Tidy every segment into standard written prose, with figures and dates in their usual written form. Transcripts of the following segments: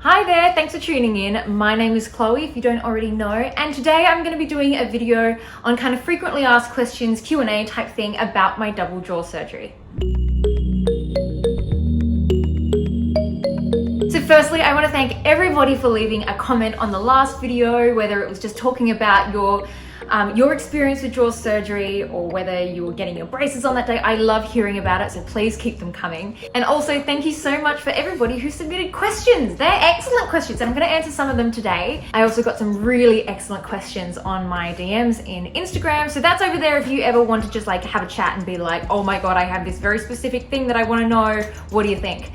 Hi there, thanks for tuning in. My name is Chloe, if you don't already know, and today I'm going to be doing a video on kind of frequently asked questions, Q&A type thing about my double jaw surgery. So firstly, I want to thank everybody for leaving a comment on the last video, whether it was just talking about your experience with jaw surgery or whether you were getting your braces on that day. I love hearing about it, so please keep them coming. And also thank you so much for everybody who submitted questions. They're excellent questions and I'm going to answer some of them today. I also got some really excellent questions on my DMs in Instagram, so that's over there if you ever want to just like have a chat and be like, oh my god, I have this very specific thing that I want to know, what do you think?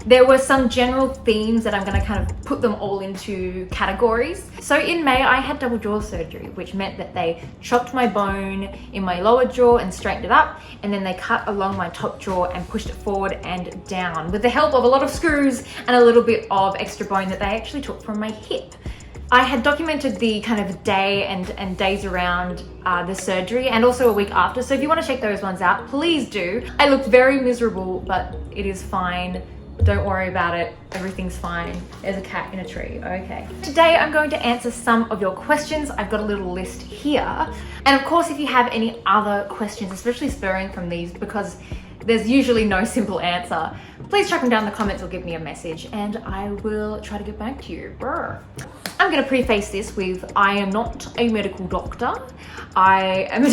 There were some general themes that I'm going to kind of put them all into categories. So in May, I had double jaw surgery, which meant that they chopped my bone in my lower jaw and straightened it up, and then they cut along my top jaw and pushed it forward and down with the help of a lot of screws and a little bit of extra bone that they actually took from my hip. I had documented the kind of day and days around the surgery and also a week after, so if you want to check those ones out, please do. I looked very miserable, but it is fine. Don't worry about it, everything's fine. There's a cat in a tree, okay. Today I'm going to answer some of your questions. I've got a little list here. And of course, if you have any other questions, especially spurring from these, because there's usually no simple answer, please chuck them down in the comments or give me a message and I will try to get back to you. Brr. I'm going to preface this with, I am not a medical doctor. I'm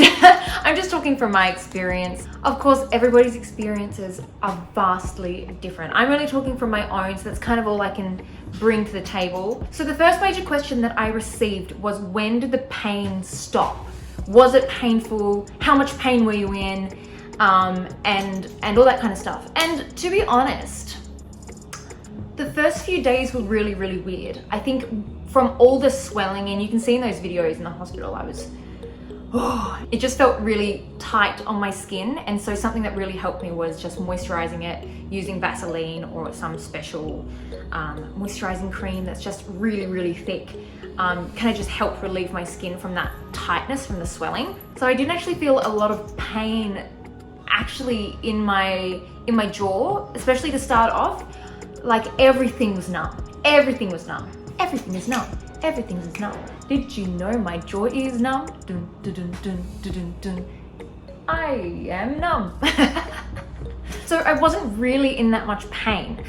just talking from my experience. Of course, everybody's experiences are vastly different. I'm only talking from my own, so that's kind of all I can bring to the table. So the first major question that I received was, when did the pain stop? Was it painful? How much pain were you in? And all that kind of stuff. And to be honest, the first few days were really, really weird. I think from all the swelling, and you can see in those videos in the hospital, it just felt really tight on my skin. And so something that really helped me was just moisturizing it using Vaseline or some special moisturizing cream that's just really, really thick. Kind of just helped relieve my skin from that tightness from the swelling. So I didn't actually feel a lot of pain actually in my jaw, especially to start off. Like everything was numb. Everything was numb. Everything is numb. Everything is numb. Did you know my jaw is numb? Dun, dun, dun, dun, dun, dun, dun. I am numb. So I wasn't really in that much pain.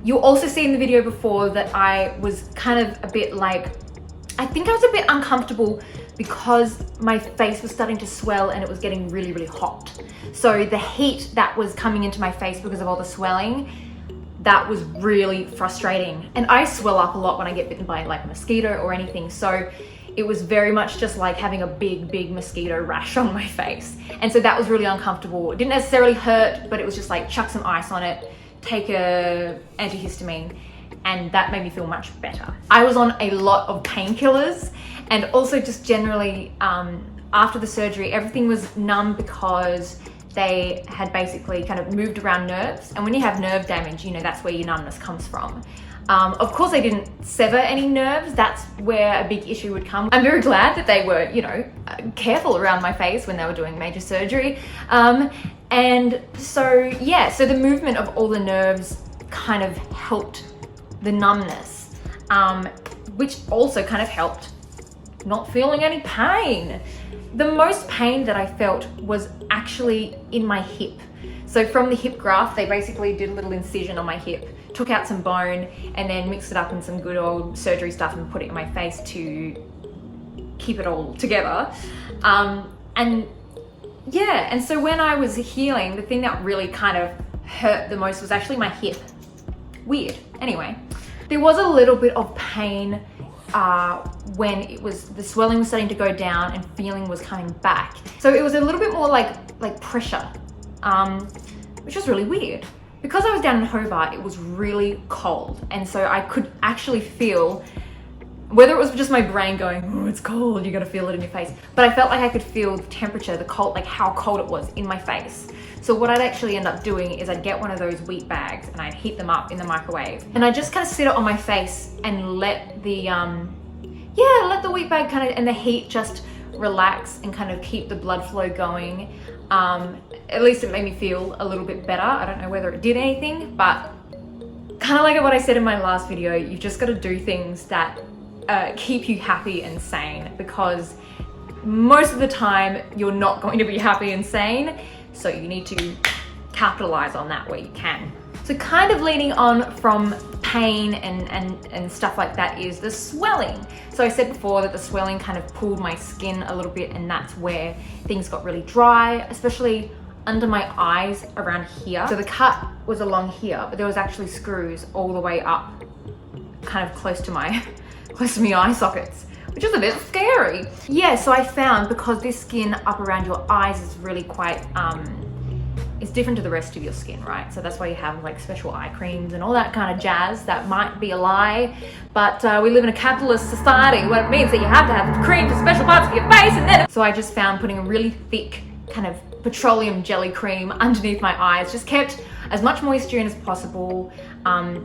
You'll also see in the video before that I was kind of a bit like, I think I was a bit uncomfortable because my face was starting to swell and it was getting really, really hot. So the heat that was coming into my face because of all the swelling, that was really frustrating. And I swell up a lot when I get bitten by like a mosquito or anything. So it was very much just like having a big, big mosquito rash on my face. And so that was really uncomfortable. It didn't necessarily hurt, but it was just like chuck some ice on it, take a antihistamine, and that made me feel much better. I was on a lot of painkillers, and also just generally after the surgery, everything was numb because they had basically kind of moved around nerves. And when you have nerve damage, you know, that's where your numbness comes from. Of course, they didn't sever any nerves. That's where a big issue would come. I'm very glad that they were, you know, careful around my face when they were doing major surgery. And so, yeah, so the movement of all the nerves kind of helped the numbness, which also kind of helped not feeling any pain. The most pain that I felt was actually in my hip. So from the hip graft, they basically did a little incision on my hip, took out some bone, and then mixed it up in some good old surgery stuff and put it in my face to keep it all together. And yeah, and so when I was healing, the thing that really kind of hurt the most was actually my hip. Weird. Anyway, there was a little bit of pain when the swelling was starting to go down and feeling was coming back. So it was a little bit more like pressure, which was really weird. Because I was down in Hobart, it was really cold. And so I could actually feel, whether it was just my brain going, oh, it's cold, you gotta feel it in your face. But I felt like I could feel the temperature, the cold, like how cold it was in my face. So what I'd actually end up doing is I'd get one of those wheat bags and I'd heat them up in the microwave. And I'd just kind of sit it on my face and let the wheat bag kind of, and the heat just relax and kind of keep the blood flow going. At least it made me feel a little bit better. I don't know whether it did anything, but kind of like what I said in my last video, you've just got to do things that keep you happy and sane, because most of the time you're not going to be happy and sane, so you need to capitalize on that where you can. So kind of leading on from pain and stuff like that is the swelling. So I said before that the swelling kind of pulled my skin a little bit, and that's where things got really dry, especially under my eyes around here. So the cut was along here, but there was actually screws all the way up, kind of close to my eye sockets, which is a bit scary. Yeah, so I found because this skin up around your eyes is really quite, it's different to the rest of your skin, right? So that's why you have like special eye creams and all that kind of jazz. That might be a lie, but we live in a capitalist society. What it means that you have to have cream for special parts of your face, and then. So I just found putting a really thick kind of petroleum jelly cream underneath my eyes just kept as much moisture in as possible,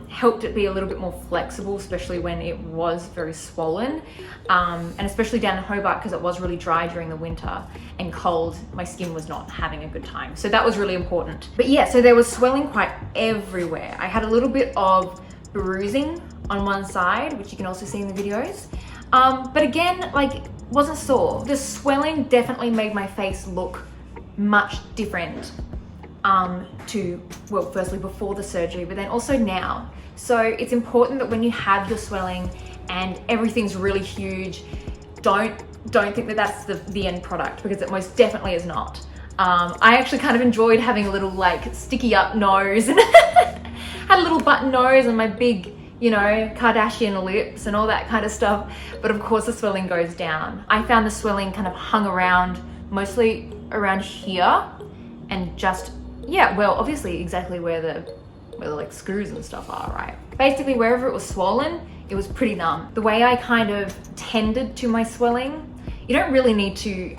helped it be a little bit more flexible, especially when it was very swollen, and especially down in Hobart because it was really dry during the winter and cold. My skin was not having a good time, so that was really important. But yeah, so there was swelling quite everywhere. I had a little bit of bruising on one side, which you can also see in the videos, but again, like, wasn't sore. The swelling definitely made my face look much different to, well, firstly before the surgery, but then also now. So it's important that when you have your swelling and everything's really huge, don't think that that's the end product, because it most definitely is not. I actually kind of enjoyed having a little like sticky up nose and had a little button nose and my big, you know, Kardashian lips and all that kind of stuff. But of course the swelling goes down. I found the swelling kind of hung around, mostly around here, and just, yeah, well, obviously exactly where the like screws and stuff are, right? Basically wherever it was swollen, it was pretty numb. The way I kind of tended to my swelling, you don't really need to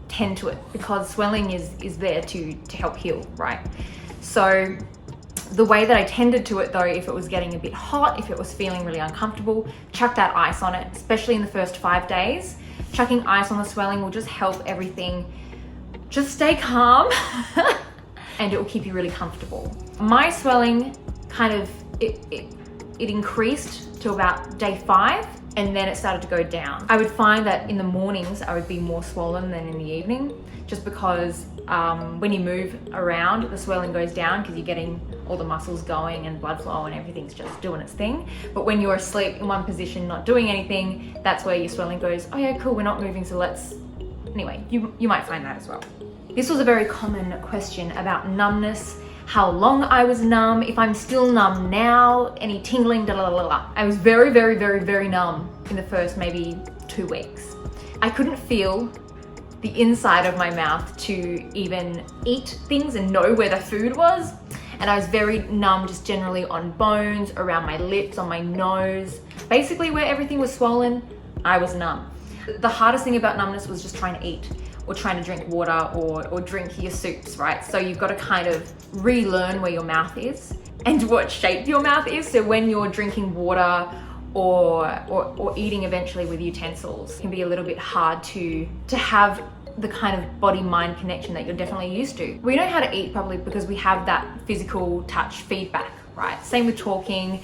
tend to it because swelling is there to help heal, right? So the way that I tended to it though, if it was getting a bit hot, if it was feeling really uncomfortable, chuck that ice on it, especially in the first 5 days. Chucking ice on the swelling will just help everything just stay calm and it will keep you really comfortable. My swelling kind of, it increased to about day 5 and then it started to go down. I would find that in the mornings I would be more swollen than in the evening, just because when you move around, the swelling goes down because you're getting all the muscles going and blood flow and everything's just doing its thing. But when you're asleep in one position, not doing anything, that's where your swelling goes, oh yeah, cool, we're not moving, so let's... Anyway, you might find that as well. This was a very common question about numbness, how long I was numb, if I'm still numb now, any tingling, da la la la. I was very, very, very, very numb in the first maybe 2 weeks. I couldn't feel the inside of my mouth to even eat things and know where the food was. And I was very numb just generally on bones, around my lips, on my nose. Basically where everything was swollen, I was numb. The hardest thing about numbness was just trying to eat or trying to drink water or drink your soups, right? So you've got to kind of relearn where your mouth is and what shape your mouth is. So when you're drinking water or eating eventually with utensils, it can be a little bit hard to have the kind of body-mind connection that you're definitely used to. We know how to eat probably because we have that physical touch feedback, right? Same with talking,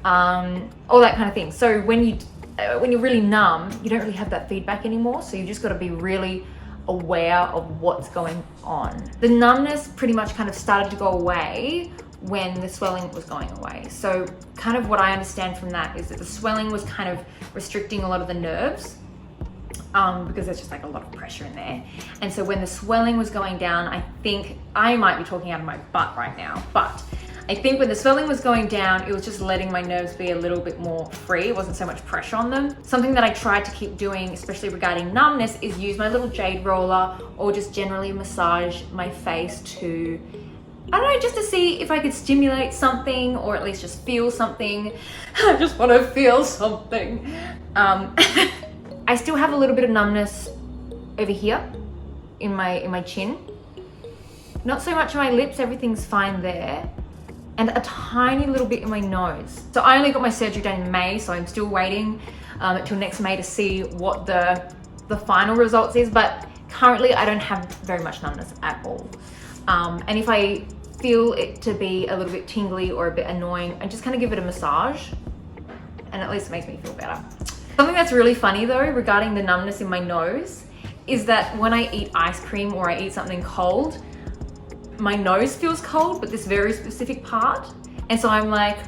all that kind of thing. So when you're really numb, you don't really have that feedback anymore. So you just got to be really aware of what's going on. The numbness pretty much kind of started to go away when the swelling was going away. So kind of what I understand from that is that the swelling was kind of restricting a lot of the nerves, because there's just like a lot of pressure in there. And so when the swelling was going down, I think I might be talking out of my butt right now, but I think when the swelling was going down, it was just letting my nerves be a little bit more free. It wasn't so much pressure on them. Something that I tried to keep doing, especially regarding numbness, is use my little jade roller or just generally massage my face to, I don't know, just to see if I could stimulate something or at least just feel something. I just want to feel something. I still have a little bit of numbness over here in my chin. Not so much in my lips, everything's fine there. And a tiny little bit in my nose. So I only got my surgery done in May, so I'm still waiting until next May to see what the final results is, but currently I don't have very much numbness at all. And if I feel it to be a little bit tingly or a bit annoying, I just kind of give it a massage, and at least it makes me feel better. Something that's really funny though regarding the numbness in my nose is that when I eat ice cream or I eat something cold, my nose feels cold, but this very specific part. And so I'm like,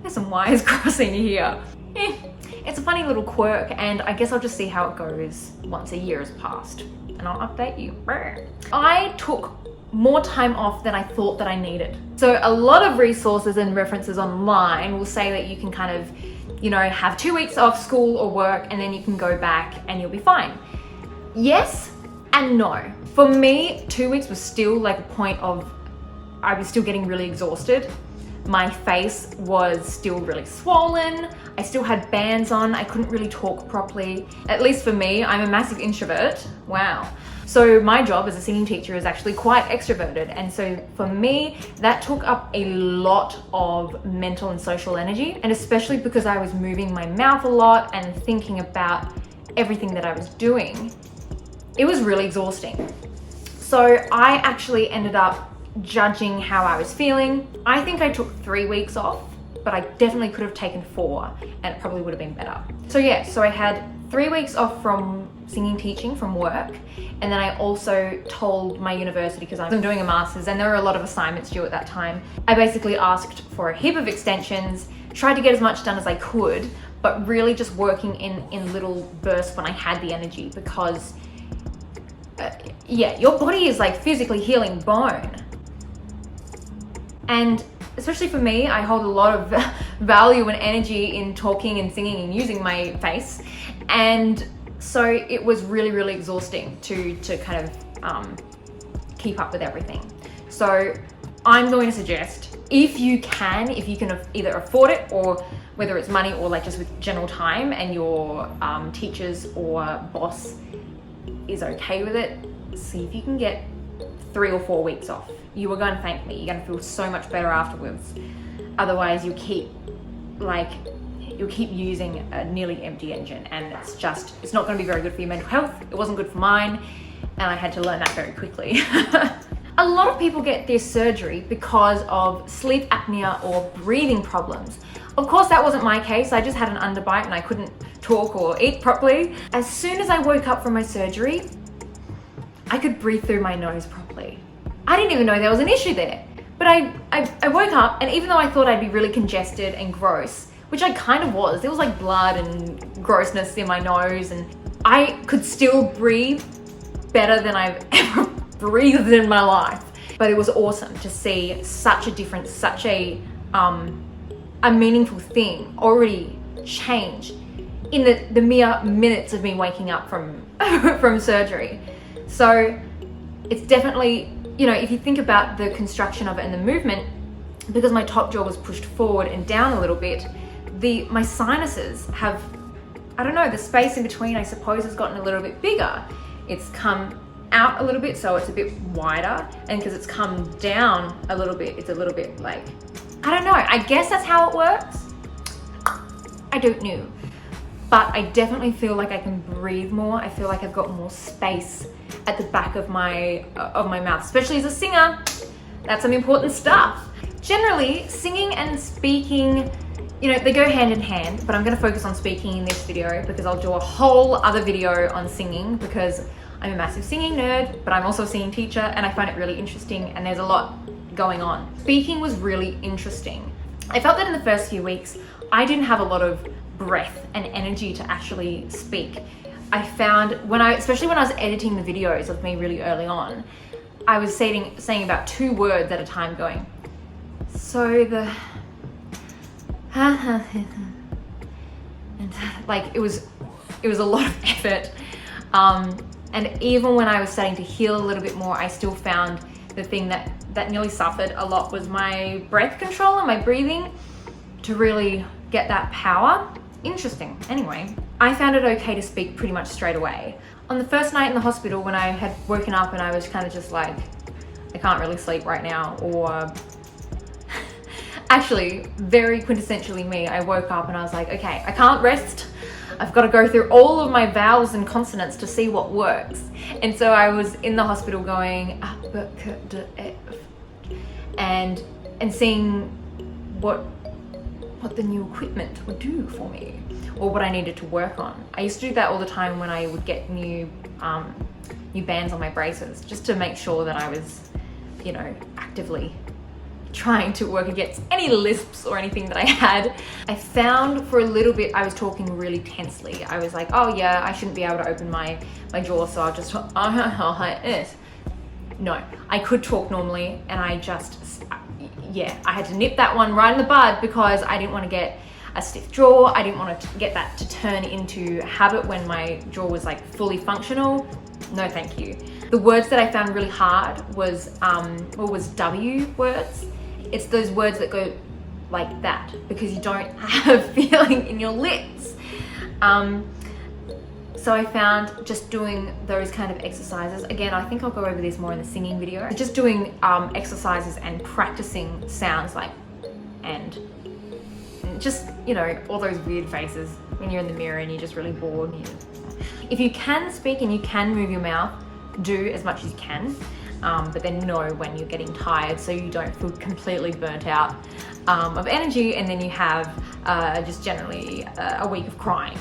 there's some wires crossing here. It's a funny little quirk, and I guess I'll just see how it goes once a year has passed, and I'll update you. I took more time off than I thought that I needed. So a lot of resources and references online will say that you can kind of, have 2 weeks off school or work, and then you can go back and you'll be fine. Yes and no. For me, 2 weeks was still like a point of, I was still getting really exhausted. My face was still really swollen. I still had bands on. I couldn't really talk properly. At least for me, I'm a massive introvert. Wow. So my job as a singing teacher is actually quite extroverted. And so for me, that took up a lot of mental and social energy. And especially because I was moving my mouth a lot and thinking about everything that I was doing, it was really exhausting. So I actually ended up judging how I was feeling. I think I took 3 weeks off, but I definitely could have taken 4, and it probably would have been better. So yeah, so I had 3 weeks off from singing teaching from work, and then I also told my university, because I'm doing a master's and there were a lot of assignments due at that time, I basically asked for a heap of extensions, tried to get as much done as I could, but really just working in little bursts when I had the energy, because your body is like physically healing bone. And especially for me, I hold a lot of value and energy in talking and singing and using my face. And so it was really, really exhausting to kind of keep up with everything. So I'm going to suggest, if you can either afford it, or whether it's money or like just with general time, and your teachers or boss is okay with it, see if you can get 3 or 4 weeks off. You are going to thank me. You're going to feel so much better afterwards. Otherwise, you'll keep using a nearly empty engine, and it's not going to be very good for your mental health. It wasn't good for mine, and I had to learn that very quickly. A lot of people get their surgery because of sleep apnea or breathing problems. Of course, that wasn't my case. I just had an underbite and I couldn't talk or eat properly. As soon as I woke up from my surgery, I could breathe through my nose properly. I didn't even know there was an issue there. But I woke up, and even though I thought I'd be really congested and gross, which I kind of was, there was like blood and grossness in my nose, and I could still breathe better than I've ever breathed in my life. But it was awesome to see such a difference, such a meaningful thing already change in the mere minutes of me waking up from from surgery. So it's definitely, if you think about the construction of it and the movement, because my top jaw was pushed forward and down a little bit, my sinuses have, I don't know, the space in between, I suppose, has gotten a little bit bigger. It's come out a little bit, so it's a bit wider, and because it's come down a little bit, it's a little bit like, I don't know, I guess that's how it works. I don't know. But I definitely feel like I can breathe more. I feel like I've got more space at the back of my mouth, especially as a singer. That's some important stuff. Generally, singing and speaking, they go hand in hand, but I'm gonna focus on speaking in this video because I'll do a whole other video on singing, because I'm a massive singing nerd, but I'm also a singing teacher, and I find it really interesting, and there's a lot going on. Speaking was really interesting. I felt that in the first few weeks, I didn't have a lot of breath and energy to actually speak. I found especially when I was editing the videos of me really early on, I was saying about 2 words at a time, going, so the and like it was a lot of effort. And even when I was starting to heal a little bit more, I still found the thing that nearly suffered a lot was my breath control and my breathing, to really get that power. Interesting. Anyway, I found it okay to speak pretty much straight away. On the first night in the hospital, when I had woken up and I was kind of just like, I can't really sleep right now, or actually, very quintessentially me, I woke up and I was like, okay, I can't rest. I've got to go through all of my vowels and consonants to see what works. And so I was in the hospital going, and seeing what the new equipment would do for me, or what I needed to work on. I used to do that all the time when I would get new bands on my braces, just to make sure that I was, you know, actively trying to work against any lisps or anything that I had. I found for a little bit I was talking really tensely. I was like, oh yeah, I shouldn't be able to open my jaw, so I'll just no, I could talk normally, and I had to nip that one right in the bud, because I didn't want to get a stiff jaw. I didn't want to get that to turn into habit when my jaw was like fully functional. No thank you. The words that I found really hard was W words. It's those words that go like that, because you don't have feeling in your lips. So I found just doing those kind of exercises. Again, I think I'll go over this more in the singing video. Just doing exercises and practicing sounds like and just, you know, all those weird faces when you're in the mirror and you're just really bored. If you can speak and you can move your mouth, do as much as you can. But then know when you're getting tired, so you don't feel completely burnt out of energy, and then you have just generally a week of crying.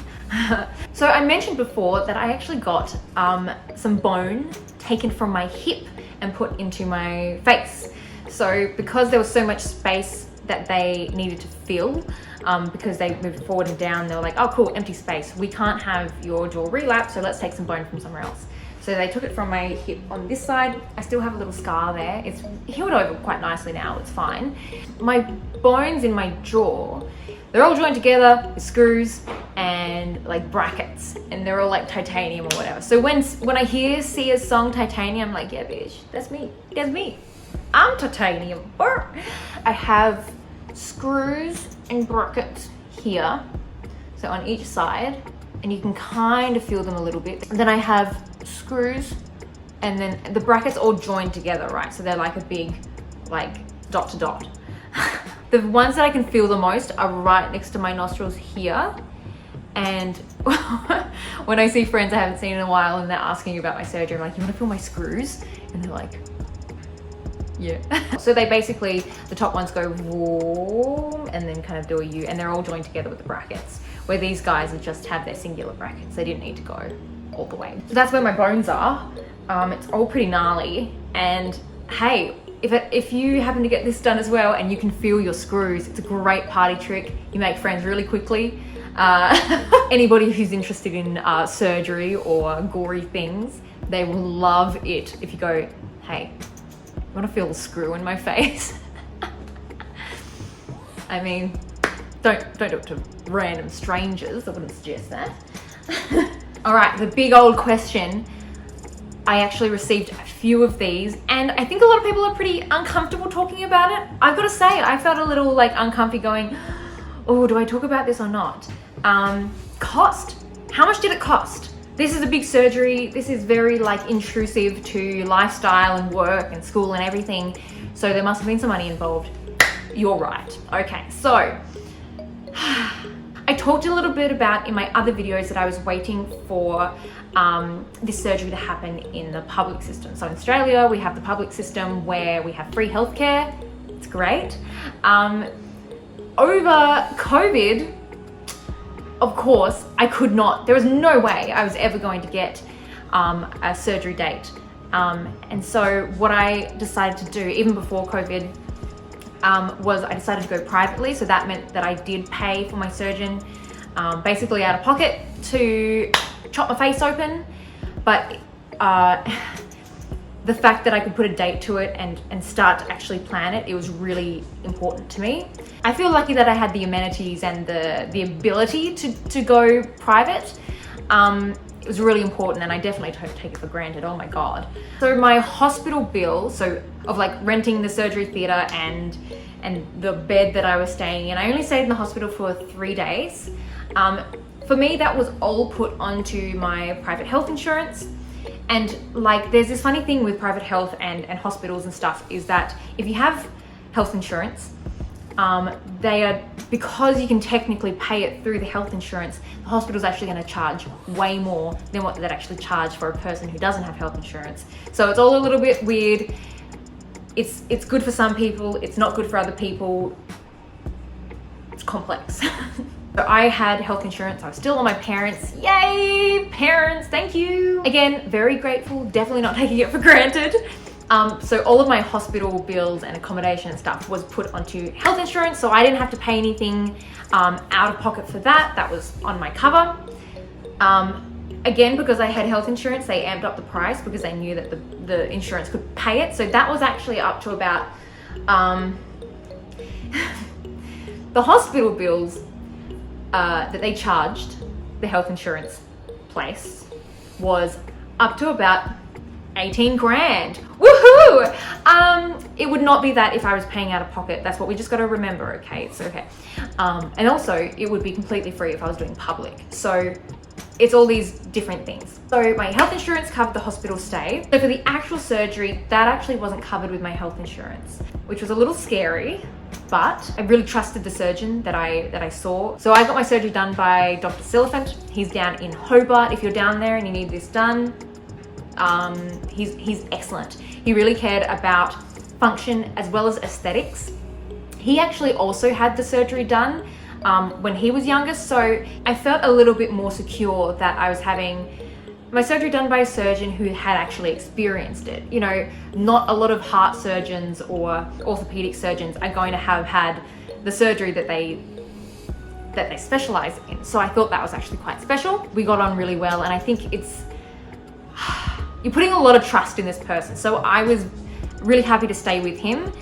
So I mentioned before that I actually got some bone taken from my hip and put into my face. So because there was so much space that they needed to fill, because they moved forward and down, they were like, oh cool, empty space. We can't have your jaw relapse, so let's take some bone from somewhere else. So they took it from my hip on this side. I still have a little scar there. It's healed over quite nicely now, it's fine. My bones in my jaw, they're all joined together with screws and like brackets, and they're all like titanium or whatever. So when I hear Sia's song Titanium, I'm like, yeah bitch, that's me, that's me. I'm titanium. I have screws and brackets here, so on each side, and you can kind of feel them a little bit. And then I have screws, and then the brackets all joined together, right? So they're like a big, like, dot to dot. The ones that I can feel the most are right next to my nostrils here. And when I see friends I haven't seen in a while and they're asking about my surgery, I'm like, you want to feel my screws? And they're like, yeah. So they basically, the top ones go warm and then kind of do a U, and they're all joined together with the brackets, where these guys just have their singular brackets. They didn't need to go all the way. So that's where my bones are. It's all pretty gnarly, and hey, if you happen to get this done as well and you can feel your screws, it's a great party trick. You make friends really quickly. Anybody who's interested in surgery or gory things, they will love it if you go, hey, you want to feel the screw in my face? I mean, don't do it to random strangers. I wouldn't suggest that. All right, the big old question. I actually received a few of these, and I think a lot of people are pretty uncomfortable talking about it. I've got to say, I felt a little like uncomfy going, oh, do I talk about this or not? Cost. How much did it cost? This is a big surgery. This is very like intrusive to lifestyle and work and school and everything. So there must have been some money involved. You're right. Okay, so I talked a little bit about in my other videos that I was waiting for this surgery to happen in the public system. So in Australia, we have the public system where we have free healthcare. It's great. Over COVID, of course, I could not, there was no way I was ever going to get a surgery date. And so what I decided to do, even before COVID, was I decided to go privately. So that meant that I did pay for my surgeon, basically out of pocket, to chop my face open. But the fact that I could put a date to it and start to actually plan it, it was really important to me. I feel lucky that I had the amenities and the ability to go private. It was really important, and I definitely don't take it for granted. Oh my God. So my hospital bill, so of like renting the surgery theater and the bed that I was staying in, I only stayed in the hospital for 3 days. For me, that was all put onto my private health insurance. And like, there's this funny thing with private health and hospitals and stuff, is that if you have health insurance, they are, because you can technically pay it through the health insurance, the hospital's actually going to charge way more than what they'd actually charge for a person who doesn't have health insurance. So it's all a little bit weird. it's good for some people, it's not good for other people. It's complex. So I had health insurance. I was still on my parents. Yay, parents, thank you. Again, very grateful, definitely not taking it for granted. So all of my hospital bills and accommodation and stuff was put onto health insurance, so I didn't have to pay anything out of pocket for that. That was on my cover. Again, because I had health insurance, they amped up the price because they knew that the insurance could pay it. So that was actually up to about, the hospital bills that they charged the health insurance place was up to about 18 grand. Woohoo! It would not be that if I was paying out of pocket. That's what we just got to remember, okay? It's okay. And also, it would be completely free if I was doing public. So it's all these different things. So my health insurance covered the hospital stay. So for the actual surgery, that actually wasn't covered with my health insurance, which was a little scary, but I really trusted the surgeon that I saw. So I got my surgery done by Dr. Silliphant. He's down in Hobart. If you're down there and you need this done, he's excellent. He really cared about function as well as aesthetics. He actually also had the surgery done when he was younger, so I felt a little bit more secure that I was having my surgery done by a surgeon who had actually experienced it. You know, not a lot of heart surgeons or orthopedic surgeons are going to have had the surgery that they specialize in. So I thought that was actually quite special. We got on really well, and I think you're putting a lot of trust in this person. So I was really happy to stay with him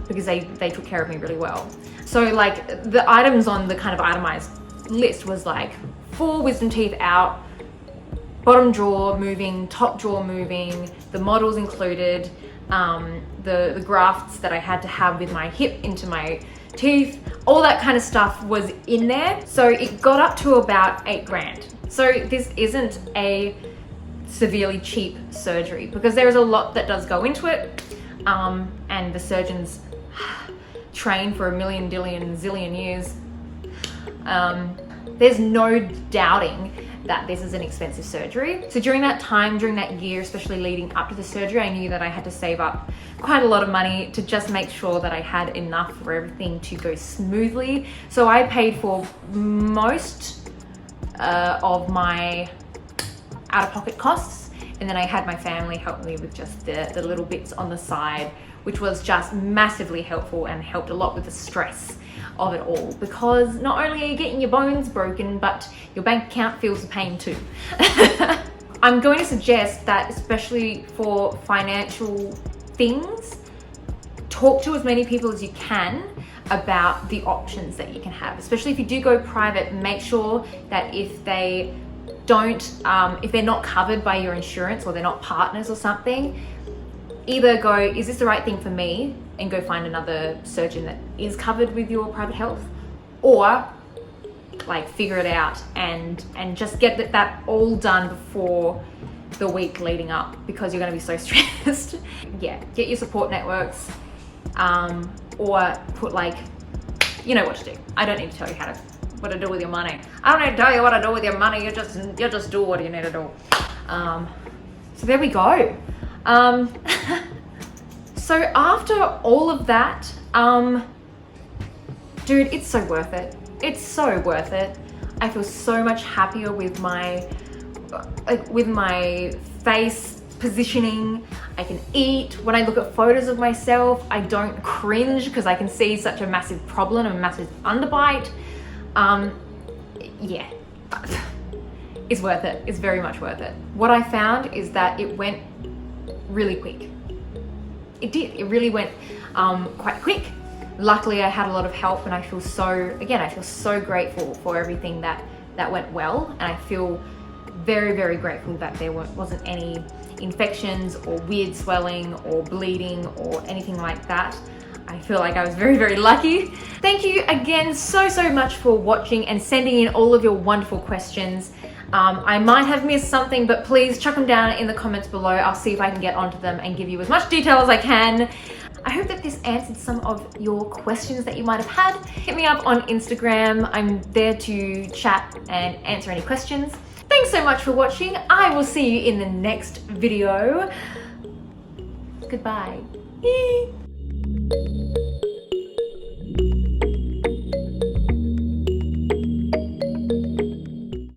because they took care of me really well. So like the items on the kind of itemized list was like 4 wisdom teeth out, bottom jaw moving, top jaw moving, the models included, the grafts that I had to have with my hip into my teeth, all that kind of stuff was in there. So it got up to about 8 grand. So this isn't a severely cheap surgery because there is a lot that does go into it, and the surgeons train for a million, dillion, zillion years. There's no doubting that this is an expensive surgery. So during that time, during that year, especially leading up to the surgery, I knew that I had to save up quite a lot of money to just make sure that I had enough for everything to go smoothly. So I paid for most of my out-of-pocket costs, and then I had my family help me with just the little bits on the side, which was just massively helpful and helped a lot with the stress of it all, because not only are you getting your bones broken, but your bank account feels the pain too. I'm going to suggest that, especially for financial things, talk to as many people as you can about the options that you can have. Especially if you do go private, make sure that if they don't, if they're not covered by your insurance or they're not partners or something, either go, is this the right thing for me? And go find another surgeon that is covered with your private health, or like figure it out and just get that all done before the week leading up, because you're going to be so stressed. Yeah, get your support networks, or put, like, you know what to do. I don't need to tell you what to do with your money. I don't need to tell you what to do with your money. You just do what you need to do. So there we go. So after all of that, dude, it's so worth it. It's so worth it. I feel so much happier with my face positioning. I can eat. When I look at photos of myself, I don't cringe because I can see such a massive problem, a massive underbite. Yeah, it's worth it. It's very much worth it. What I found is that it went really quick. It did. It really went quite quick. Luckily, I had a lot of help, and I feel so grateful for everything that went well, and I feel very, very grateful that there wasn't any infections or weird swelling or bleeding or anything like that. I feel like I was very, very lucky. Thank you again so much for watching and sending in all of your wonderful questions. I might have missed something, but please chuck them down in the comments below. I'll see if I can get onto them and give you as much detail as I can. I hope that this answered some of your questions that you might have had. Hit me up on Instagram. I'm there to chat and answer any questions. Thanks so much for watching. I will see you in the next video. Goodbye. Eee.